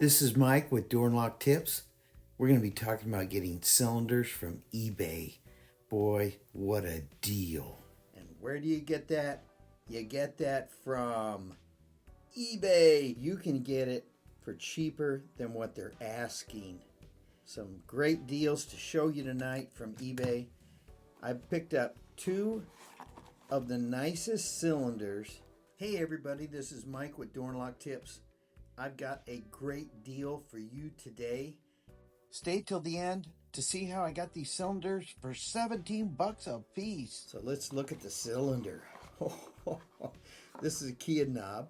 This is Mike with Door and Lock Tips. We're going to be talking about getting cylinders from eBay. Boy, what a deal. And where do you get that? You get that from eBay. You can get it for cheaper than what they're asking. Some great deals to show you tonight from eBay. I picked up two of the nicest cylinders. Hey everybody, this is Mike with Door and Lock Tips. I've got a great deal for you today. Stay till the end to see how I got these cylinders for 17 bucks a piece. So let's look at the cylinder. This is a key knob.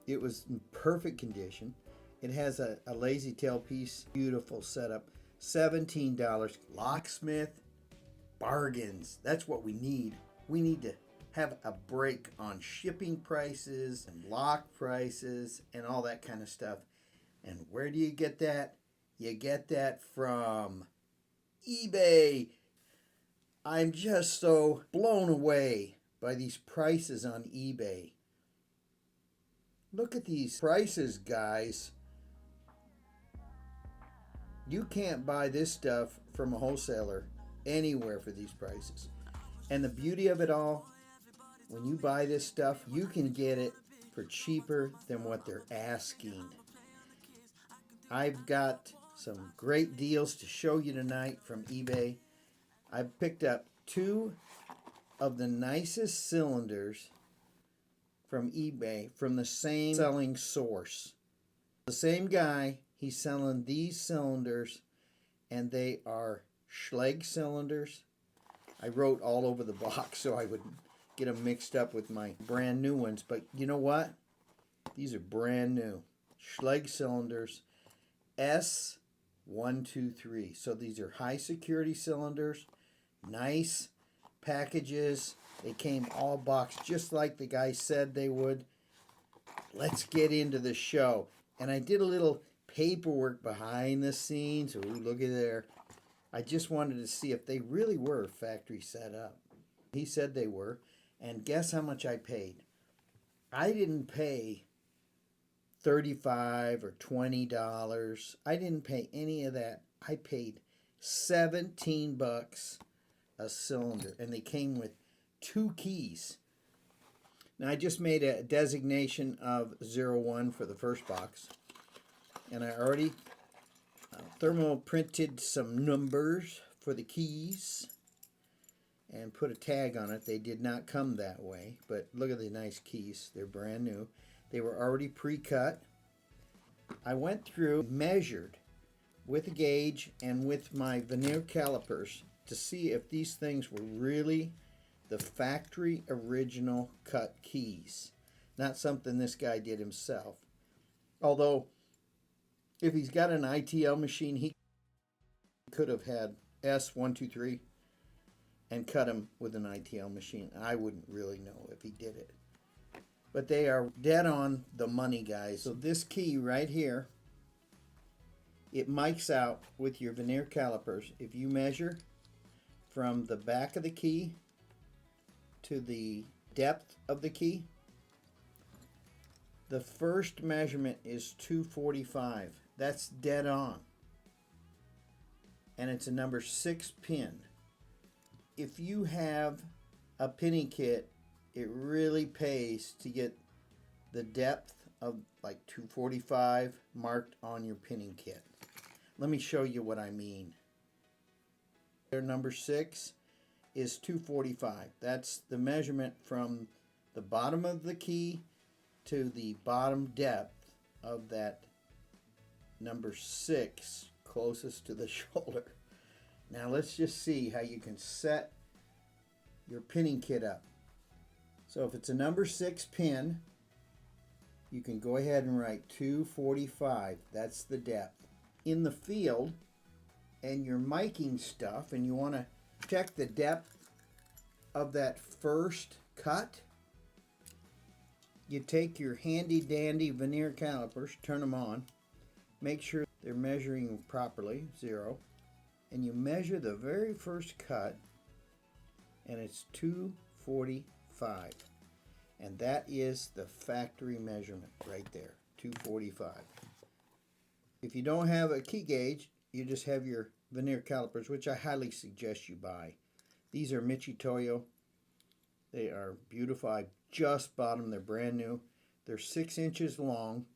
It was in perfect condition. It has a lazy tail piece. Beautiful setup. $17. Locksmith bargains. That's what we need. We need to have a break on shipping prices and lock prices and all that kind of stuff. And where do you get that? You get that from eBay. I'm just so blown away by these prices on eBay. Look at these prices, guys. You can't buy this stuff from a wholesaler anywhere for these prices. And the beauty of it all, when you buy this stuff, you can get it for cheaper than what they're asking. I've got some great deals to show you tonight from eBay. I picked up two of the nicest cylinders from eBay from the same selling source. The same guy, he's selling these cylinders, and they are Schlage cylinders. I wrote all over the box so I would get them mixed up with my brand new ones, but you know what? These are brand new Schlage cylinders, S123. So these are high security cylinders, nice packages. They came all boxed just like the guy said they would. Let's get into the show. And I did a little paperwork behind the scenes. Ooh, look at there. I just wanted to see if they really were factory set up. He said they were. And guess how much I paid? I didn't pay $35 or $20. I didn't pay any of that. I paid 17 bucks a cylinder. And they came with two keys. Now I just made a designation of 01 for the first box. And I already thermal printed some numbers for the keys and put a tag on it. They did not come that way, but look at the nice keys. They're brand new. They were already pre-cut. I went through, measured with a gauge and with my veneer calipers to see if these things were really the factory original cut keys, not something this guy did himself. Although if he's got an ITL machine, he could have had S123 and cut them with an ITL machine. I wouldn't really know if he did it. But they are dead on the money, guys. So this key right here, it mics out with your veneer calipers. If you measure from the back of the key to the depth of the key, the first measurement is 245. That's dead on. And it's a number 6 pin. If you have a pinning kit, it really pays to get the depth of like 245 marked on your pinning kit. Let me show you what I mean. Their number 6 is 245. That's the measurement from the bottom of the key to the bottom depth of that number 6 closest to the shoulder. Now let's just see how you can set your pinning kit up. So if it's a number 6 pin, you can go ahead and write 245. That's the depth. In the field and you're miking stuff and you want to check the depth of that first cut, you take your handy dandy veneer calipers, turn them on, make sure they're measuring properly, 0, and you measure the very first cut, and it's 245. And that is the factory measurement right there, 245. If you don't have a key gauge, you just have your veneer calipers, which I highly suggest you buy. These are Michitoyo. They are beautiful. I just bought them. They're brand new. They're 6 inches long.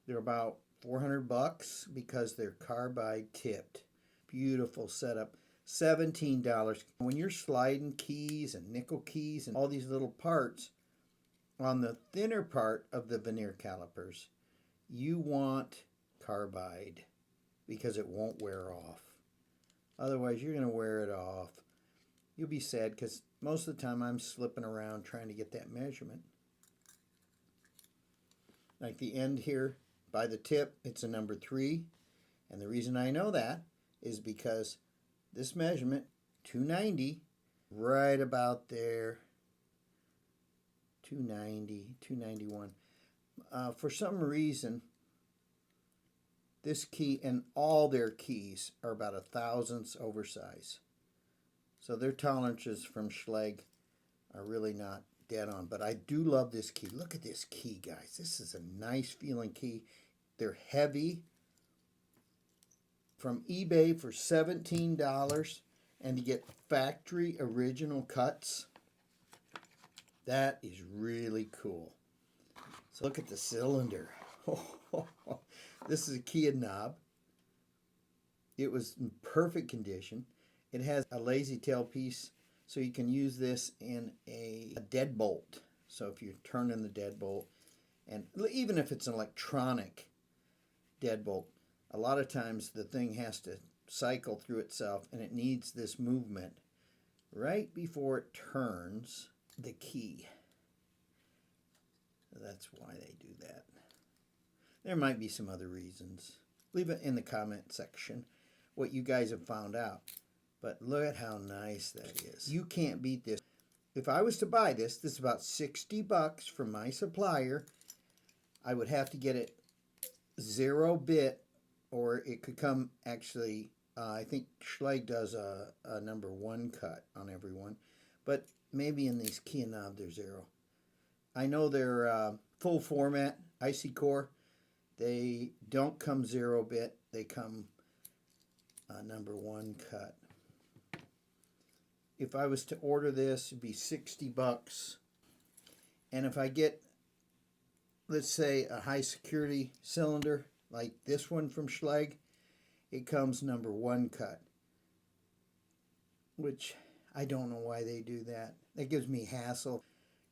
They're about $400 because they're carbide tipped. Beautiful setup. $17. When you're sliding keys and nickel keys and all these little parts on the thinner part of the veneer calipers, you want carbide because it won't wear off. Otherwise, you're going to wear it off. You'll be sad because most of the time I'm slipping around trying to get that measurement. Like the end here by the tip, it's a number 3. And the reason I know that is because this measurement, 290, right about there, 290, 291. For some reason, this key and all their keys are about 1/1000th oversize. So their tolerances from Schlage are really not dead on. But I do love this key. Look at this key, guys. This is a nice feeling key. They're heavy. From eBay for $17, and you get factory original cuts. That is really cool. So look at the cylinder. This is a key and knob. It was in perfect condition. It has a lazy tail piece, so you can use this in a deadbolt. So if you're turning the deadbolt, and even if it's an electronic deadbolt, a lot of times the thing has to cycle through itself, and it needs this movement right before it turns the key. That's why they do that. There might be some other reasons. Leave it in the comment section what you guys have found out. But look at how nice that is. You can't beat this. If I was to buy this, this is about $60 from my supplier. I would have to get it 0 bit, or it could come actually, I think Schlage does a number 1 cut on every one. But maybe in these key and knob, they're 0. I know they're full format, IC core. They don't come 0 bit. They come number 1 cut. If I was to order this, it'd be $60. And if I get, let's say, a high security cylinder like this one from Schlage, it comes number 1 cut. Which I don't know why they do that. That gives me hassle.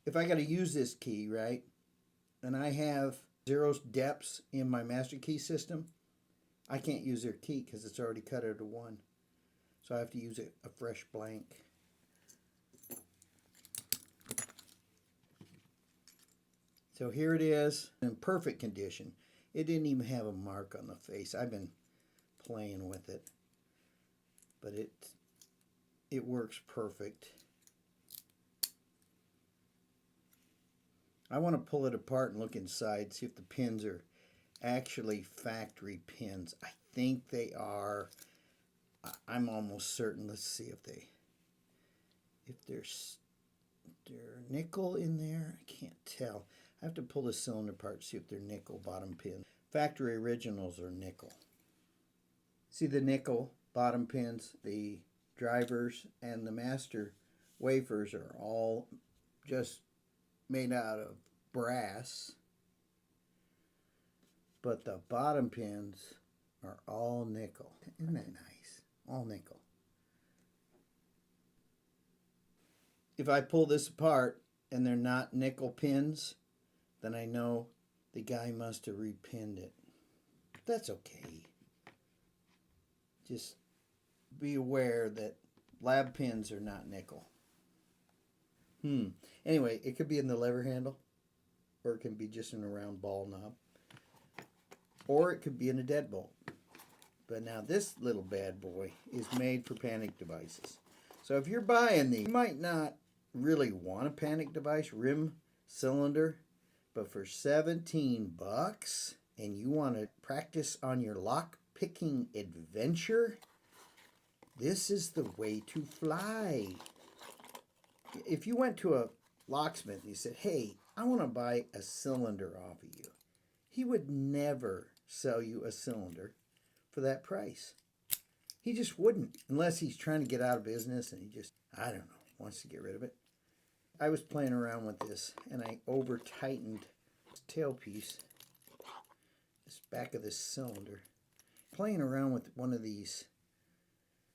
If I got to use this key, right, and I have 0 depths in my master key system, I can't use their key because it's already cut out of 1. So I have to use a fresh blank. So here it is in perfect condition. It didn't even have a mark on the face. I've been playing with it, but it works perfect. I want to pull it apart and look inside, see if the pins are actually factory pins. I think they are. I'm almost certain. Let's see if there's nickel in there. I can't tell. I have to pull the cylinder apart, see if they're nickel bottom pins. Factory originals are nickel. See the nickel bottom pins, the drivers and the master wafers are all just made out of brass, but the bottom pins are all nickel. Isn't that nice? All nickel. If I pull this apart and they're not nickel pins, then I know the guy must have repinned it. That's okay. Just be aware that lab pins are not nickel. Anyway, it could be in the lever handle, or it can be just in a round ball knob, or it could be in a deadbolt. But now this little bad boy is made for panic devices. So if you're buying these, you might not really want a panic device rim cylinder, but for $17 and you want to practice on your lock picking adventure, this is the way to fly. If you went to a locksmith and you said, hey, I want to buy a cylinder off of you, he would never sell you a cylinder for that price. He just wouldn't, unless he's trying to get out of business and he just, I don't know, wants to get rid of it. I was playing around with this and I over tightened this tailpiece, this back of this cylinder, playing around with one of these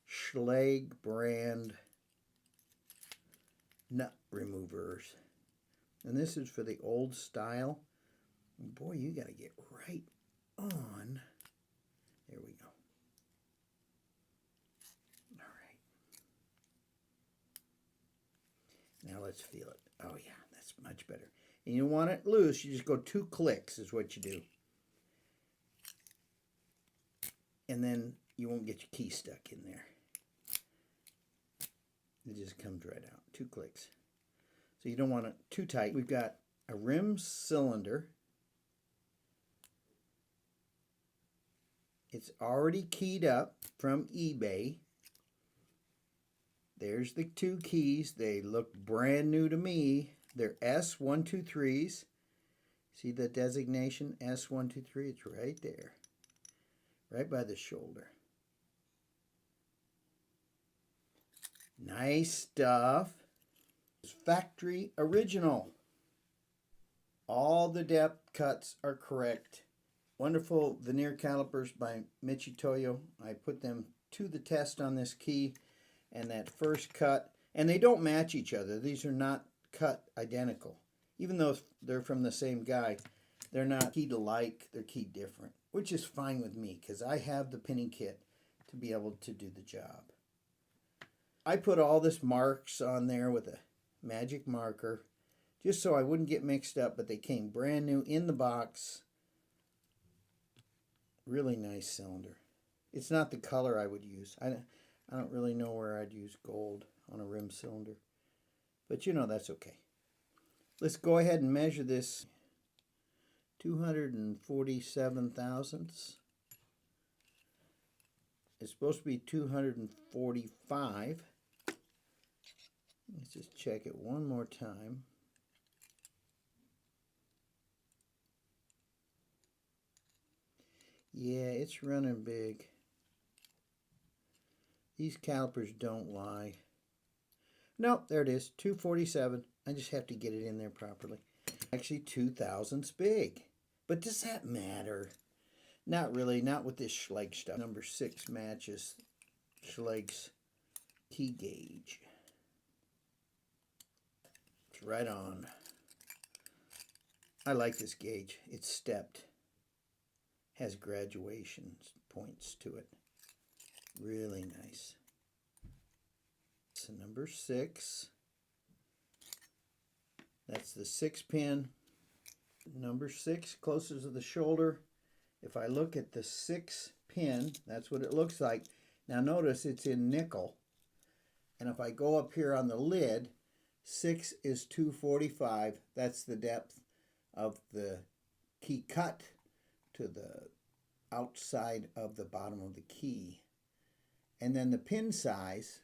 Schlage brand nut removers. And this is for the old style. And boy, you got to get right on. There we go. All right. Now let's feel it. Oh yeah, that's much better. And you want it loose, you just go 2 clicks is what you do. And then you won't get your key stuck in there. It just comes right out. 2 clicks. So you don't want it too tight. We've got a rim cylinder. It's already keyed up from eBay. There's the 2 keys. They look brand new to me. They're S123s. See the designation S123? It's right there. Right by the shoulder. Nice stuff. It's factory original. All the depth cuts are correct. Wonderful veneer calipers by Michitoyo. I put them to the test on this key, and that first cut, and they don't match each other. These are not cut identical. Even though they're from the same guy, they're not keyed alike, they're keyed different, which is fine with me because I have the pinning kit to be able to do the job. I put all this marks on there with a magic marker just so I wouldn't get mixed up, but they came brand new in the box. Really nice cylinder. It's not the color I would use. I don't really know where I'd use gold on a rim cylinder, but you know that's okay. Let's go ahead and measure this. 247 thousandths. It's supposed to be 245. Let's just check it one more time. Yeah, it's running big. These calipers don't lie. Nope, there it is, 247. I just have to get it in there properly. Actually, 2 thousandths big. But does that matter? Not really, not with this Schlage stuff. Number 6 matches Schlage's key gauge. It's right on. I like this gauge. It's stepped. Has graduation points to it. Really nice. So number 6. That's the 6 pin. Number 6, closest to the shoulder. If I look at the 6 pin, that's what it looks like. Now notice it's in nickel. And if I go up here on the lid, 6 is 245. That's the depth of the key cut to the outside of the bottom of the key. And then the pin size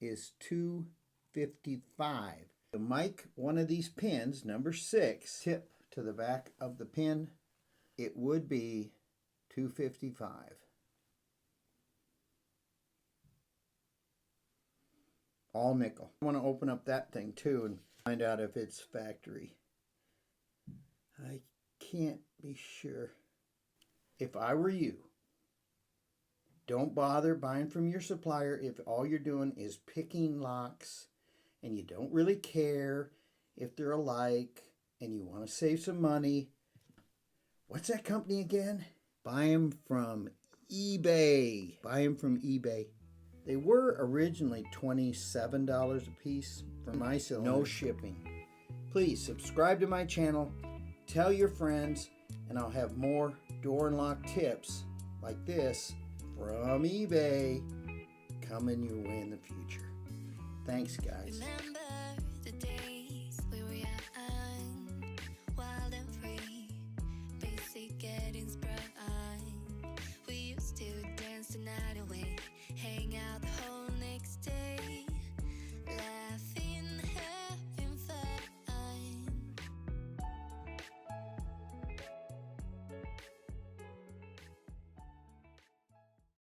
is 255. To make one of these pins, number 6, tip to the back of the pin, it would be 255. All nickel. I want to open up that thing too and find out if it's factory. I can't be sure. If I were you, don't bother buying from your supplier if all you're doing is picking locks and you don't really care if they're alike and you want to save some money. What's that company again? Buy them from eBay. Buy them from eBay. They were originally $27 a piece for my cylinder. No shipping. Please subscribe to my channel, tell your friends, and I'll have more door and lock tips like this from eBay coming your way in the future. Thanks, guys. Remember the days we were young, wild and free, basic, get inspired.